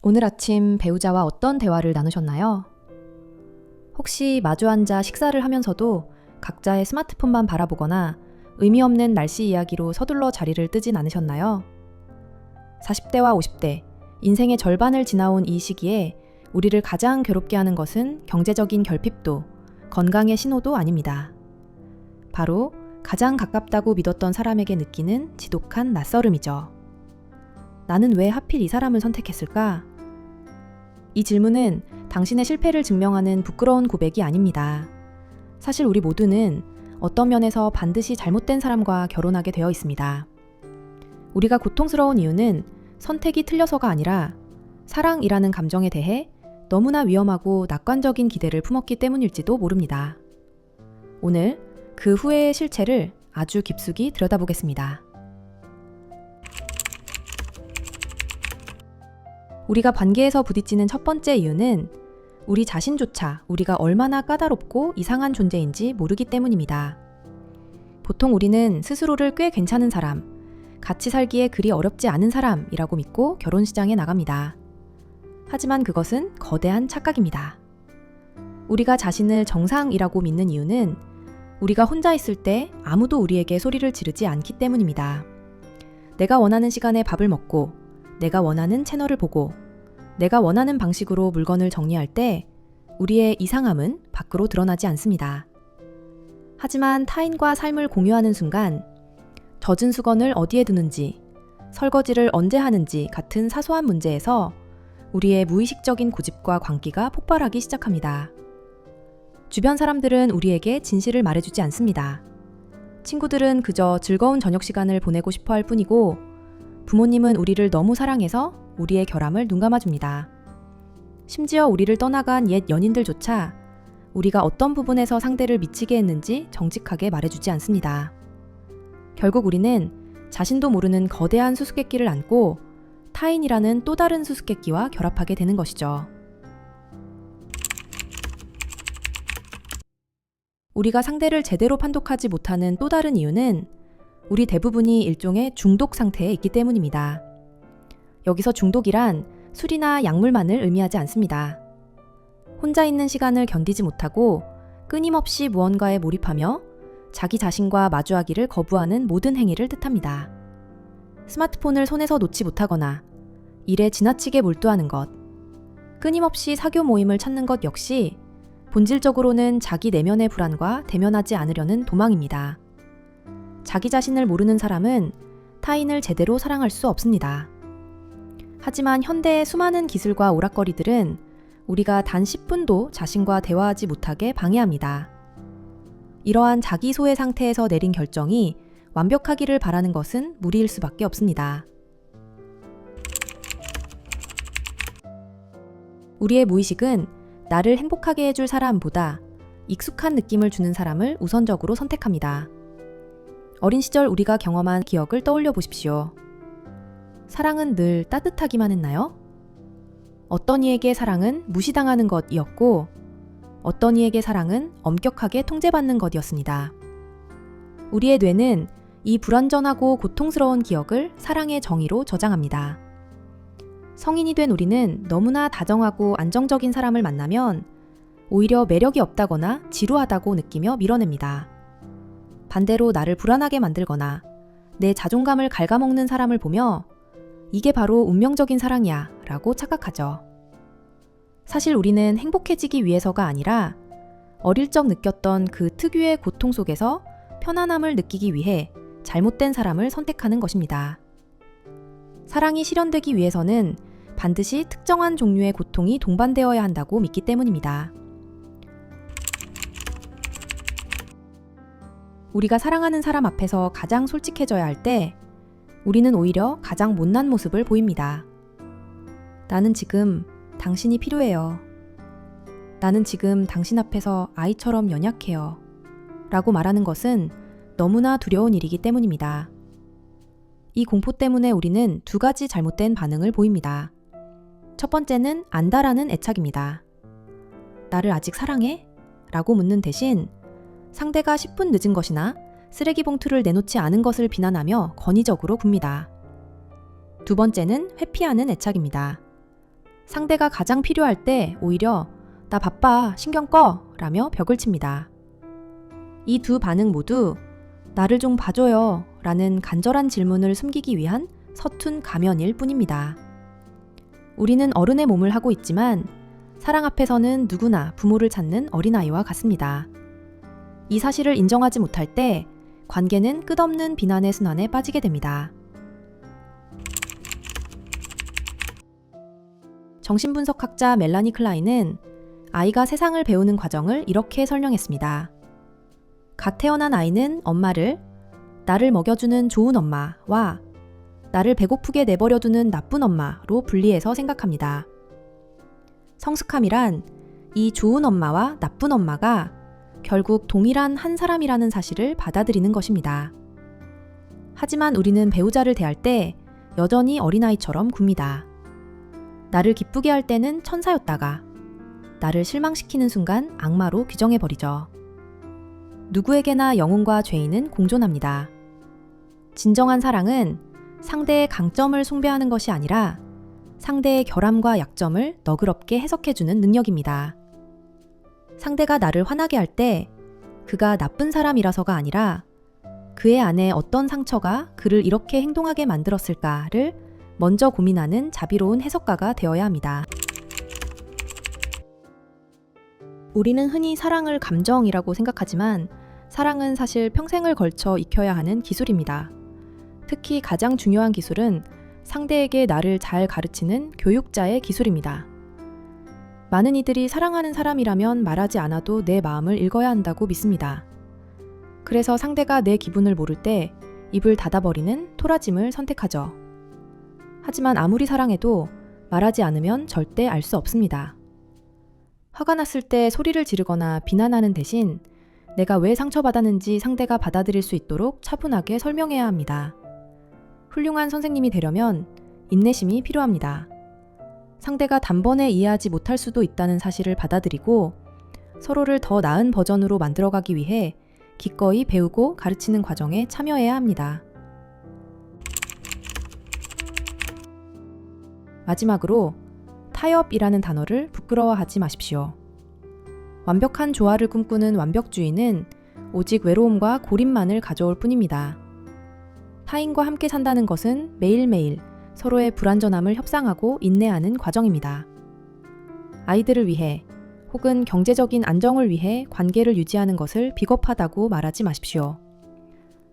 오늘 아침 배우자와 어떤 대화를 나누셨나요? 혹시 마주 앉아 식사를 하면서도 각자의 스마트폰만 바라보거나 의미 없는 날씨 이야기로 서둘러 자리를 뜨진 않으셨나요? 40대와 50대, 인생의 절반을 지나온 이 시기에 우리를 가장 괴롭게 하는 것은 경제적인 결핍도, 건강의 신호도 아닙니다. 바로 가장 가깝다고 믿었던 사람에게 느끼는 지독한 낯설음이죠. 나는 왜 하필 이 사람을 선택했을까? 이 질문은 당신의 실패를 증명하는 부끄러운 고백이 아닙니다. 사실 우리 모두는 어떤 면에서 반드시 잘못된 사람과 결혼하게 되어 있습니다. 우리가 고통스러운 이유는 선택이 틀려서가 아니라 사랑이라는 감정에 대해 너무나 위험하고 낙관적인 기대를 품었기 때문일지도 모릅니다. 오늘 그 후회의 실체를 아주 깊숙이 들여다보겠습니다. 우리가 관계에서 부딪히는 첫 번째 이유는 우리 자신조차 우리가 얼마나 까다롭고 이상한 존재인지 모르기 때문입니다. 보통 우리는 스스로를 꽤 괜찮은 사람, 같이 살기에 그리 어렵지 않은 사람이라고 믿고 결혼 시장에 나갑니다. 하지만 그것은 거대한 착각입니다. 우리가 자신을 정상이라고 믿는 이유는 우리가 혼자 있을 때 아무도 우리에게 소리를 지르지 않기 때문입니다. 내가 원하는 시간에 밥을 먹고 내가 원하는 채널을 보고 내가 원하는 방식으로 물건을 정리할 때 우리의 이상함은 밖으로 드러나지 않습니다. 하지만 타인과 삶을 공유하는 순간 젖은 수건을 어디에 두는지, 설거지를 언제 하는지 같은 사소한 문제에서 우리의 무의식적인 고집과 광기가 폭발하기 시작합니다. 주변 사람들은 우리에게 진실을 말해주지 않습니다. 친구들은 그저 즐거운 저녁 시간을 보내고 싶어 할 뿐이고 부모님은 우리를 너무 사랑해서 우리의 결함을 눈감아줍니다. 심지어 우리를 떠나간 옛 연인들조차 우리가 어떤 부분에서 상대를 미치게 했는지 정직하게 말해주지 않습니다. 결국 우리는 자신도 모르는 거대한 수수께끼를 안고 타인이라는 또 다른 수수께끼와 결합하게 되는 것이죠. 우리가 상대를 제대로 판독하지 못하는 또 다른 이유는 우리 대부분이 일종의 중독 상태에 있기 때문입니다. 여기서 중독이란 술이나 약물만을 의미하지 않습니다. 혼자 있는 시간을 견디지 못하고 끊임없이 무언가에 몰입하며 자기 자신과 마주하기를 거부하는 모든 행위를 뜻합니다. 스마트폰을 손에서 놓지 못하거나 일에 지나치게 몰두하는 것, 끊임없이 사교 모임을 찾는 것 역시 본질적으로는 자기 내면의 불안과 대면하지 않으려는 도망입니다. 자기 자신을 모르는 사람은 타인을 제대로 사랑할 수 없습니다. 하지만 현대의 수많은 기술과 오락거리들은 우리가 단 10분도 자신과 대화하지 못하게 방해합니다. 이러한 자기 소외 상태에서 내린 결정이 완벽하기를 바라는 것은 무리일 수밖에 없습니다. 우리의 무의식은 나를 행복하게 해줄 사람보다 익숙한 느낌을 주는 사람을 우선적으로 선택합니다. 어린 시절 우리가 경험한 기억을 떠올려 보십시오. 사랑은 늘 따뜻하기만 했나요? 어떤 이에게 사랑은 무시당하는 것이었고 어떤 이에게 사랑은 엄격하게 통제받는 것이었습니다. 우리의 뇌는 이 불완전하고 고통스러운 기억을 사랑의 정의로 저장합니다. 성인이 된 우리는 너무나 다정하고 안정적인 사람을 만나면 오히려 매력이 없다거나 지루하다고 느끼며 밀어냅니다. 반대로 나를 불안하게 만들거나 내 자존감을 갉아먹는 사람을 보며 이게 바로 운명적인 사랑이야 라고 착각하죠. 사실 우리는 행복해지기 위해서가 아니라 어릴 적 느꼈던 그 특유의 고통 속에서 편안함을 느끼기 위해 잘못된 사람을 선택하는 것입니다. 사랑이 실현되기 위해서는 반드시 특정한 종류의 고통이 동반되어야 한다고 믿기 때문입니다. 우리가 사랑하는 사람 앞에서 가장 솔직해져야 할 때 우리는 오히려 가장 못난 모습을 보입니다. 나는 지금 당신이 필요해요. 나는 지금 당신 앞에서 아이처럼 연약해요. 라고 말하는 것은 너무나 두려운 일이기 때문입니다. 이 공포 때문에 우리는 두 가지 잘못된 반응을 보입니다. 첫 번째는 안다라는 애착입니다. 나를 아직 사랑해? 라고 묻는 대신 상대가 10분 늦은 것이나 쓰레기 봉투를 내놓지 않은 것을 비난하며 권위적으로 굽니다. 두 번째는 회피하는 애착입니다. 상대가 가장 필요할 때 오히려 나 바빠, 신경 꺼 라며 벽을 칩니다. 이 두 반응 모두 나를 좀 봐줘요 라는 간절한 질문을 숨기기 위한 서툰 가면일 뿐입니다. 우리는 어른의 몸을 하고 있지만 사랑 앞에서는 누구나 부모를 찾는 어린아이와 같습니다. 이 사실을 인정하지 못할 때 관계는 끝없는 비난의 순환에 빠지게 됩니다. 정신분석학자 멜라니 클라인은 아이가 세상을 배우는 과정을 이렇게 설명했습니다. 갓 태어난 아이는 엄마를 나를 먹여주는 좋은 엄마와 나를 배고프게 내버려두는 나쁜 엄마로 분리해서 생각합니다. 성숙함이란 이 좋은 엄마와 나쁜 엄마가 결국 동일한 한 사람이라는 사실을 받아들이는 것입니다. 하지만 우리는 배우자를 대할 때 여전히 어린아이처럼 굽니다. 나를 기쁘게 할 때는 천사였다가 나를 실망시키는 순간 악마로 규정해버리죠. 누구에게나 영웅과 죄인은 공존합니다. 진정한 사랑은 상대의 강점을 숭배하는 것이 아니라 상대의 결함과 약점을 너그럽게 해석해주는 능력입니다. 상대가 나를 화나게 할 때 그가 나쁜 사람이라서가 아니라 그의 안에 어떤 상처가 그를 이렇게 행동하게 만들었을까를 먼저 고민하는 자비로운 해석가가 되어야 합니다. 우리는 흔히 사랑을 감정이라고 생각하지만 사랑은 사실 평생을 걸쳐 익혀야 하는 기술입니다. 특히 가장 중요한 기술은 상대에게 나를 잘 가르치는 교육자의 기술입니다. 많은 이들이 사랑하는 사람이라면 말하지 않아도 내 마음을 읽어야 한다고 믿습니다. 그래서 상대가 내 기분을 모를 때 입을 닫아버리는 토라짐을 선택하죠. 하지만 아무리 사랑해도 말하지 않으면 절대 알 수 없습니다. 화가 났을 때 소리를 지르거나 비난하는 대신 내가 왜 상처받았는지 상대가 받아들일 수 있도록 차분하게 설명해야 합니다. 훌륭한 선생님이 되려면 인내심이 필요합니다. 상대가 단번에 이해하지 못할 수도 있다는 사실을 받아들이고 서로를 더 나은 버전으로 만들어가기 위해 기꺼이 배우고 가르치는 과정에 참여해야 합니다. 마지막으로 타협이라는 단어를 부끄러워하지 마십시오. 완벽한 조화를 꿈꾸는 완벽주의는 오직 외로움과 고립만을 가져올 뿐입니다. 타인과 함께 산다는 것은 매일매일 서로의 불완전함을 협상하고 인내하는 과정입니다. 아이들을 위해 혹은 경제적인 안정을 위해 관계를 유지하는 것을 비겁하다고 말하지 마십시오.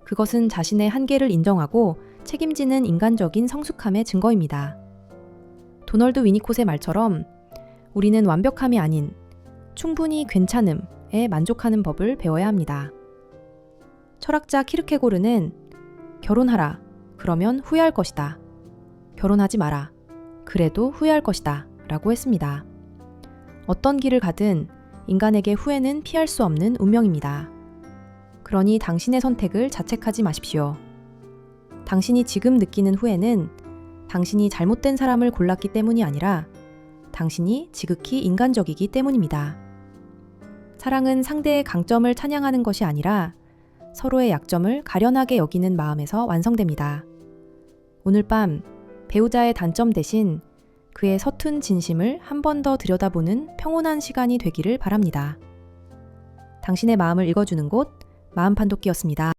그것은 자신의 한계를 인정하고 책임지는 인간적인 성숙함의 증거입니다. 도널드 위니콧의 말처럼 우리는 완벽함이 아닌 충분히 괜찮음에 만족하는 법을 배워야 합니다. 철학자 키르케고르는 결혼하라. 그러면 후회할 것이다. 결혼하지 마라. 그래도 후회할 것이다. 라고 했습니다. 어떤 길을 가든 인간에게 후회는 피할 수 없는 운명입니다. 그러니 당신의 선택을 자책하지 마십시오. 당신이 지금 느끼는 후회는 당신이 잘못된 사람을 골랐기 때문이 아니라 당신이 지극히 인간적이기 때문입니다. 사랑은 상대의 강점을 찬양하는 것이 아니라 서로의 약점을 가련하게 여기는 마음에서 완성됩니다. 오늘 밤 배우자의 단점 대신 그의 서툰 진심을 한 번 더 들여다보는 평온한 시간이 되기를 바랍니다. 당신의 마음을 읽어주는 곳 마음판독기였습니다.